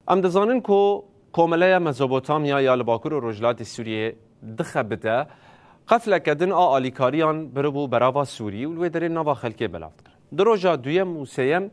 ام دزانن کو کوملیا مزوپوتامیا یا لباکور و رجلات سوریه دخبته قفله کدن آلیکاریان بربو براوا سوری و الوی نوا خلکی بلافت کرد. دروجا دویم و سیم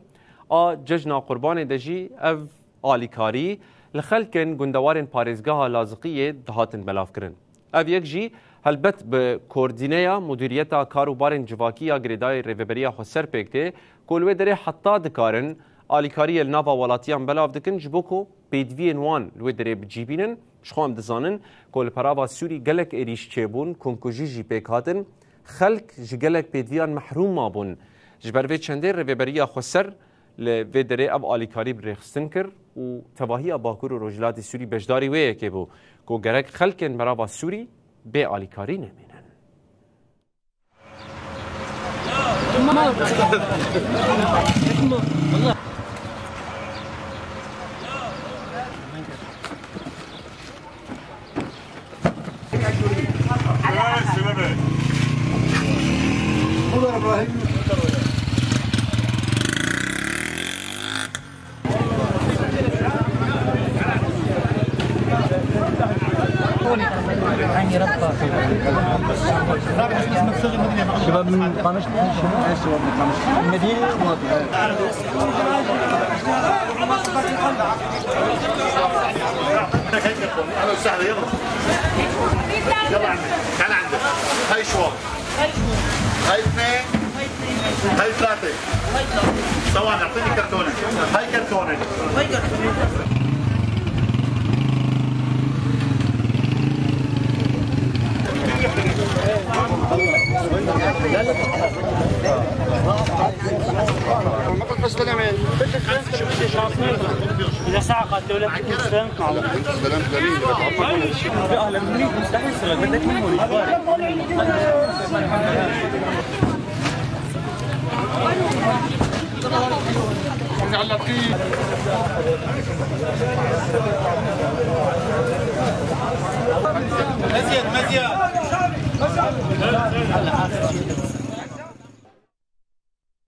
ججنا قربان دجی اف آلیکاری لخلکن گندوارن پارێزگاها لازقیه دهاتن بلاف کرن. اف یک جی هلبت به کوردینیا مدیریتا کاروبارن جواکیا گریدای ریوبریا خو سر پکته کولوی دره حتی دکارن آلیکاری الناوا ولاتیان بلاف دکن جبوکو پیدوین وان لوی دره بجیبینن شخوام دزانن کول پراوا سوری گلک ایریش چیبون کنکوژی جی پیکاتن خلق جگلک پیدویان محروم مابون جبروی چنده ریوبریا خو سر لوی دره اب آلیکاری برخستن کر و تباهی باکور و رجلات سوری بجداری ویه که بو کو گرک خلقن پراوا سوری به آلیکاری نمینن. شباب من قامشت شباب من قامشت المدينة اهلا وسهلا يلا يلا تعال عندك هاي شوط هاي اثنين هاي ثلاثة ثواني اعطيني كرتونة هاي كرتونة ما قلت بس تنامين إذا ساعة قد دولة سلامت معه سلامت جميل أهلا منيك مستحيل سلام بدك من هون مزيد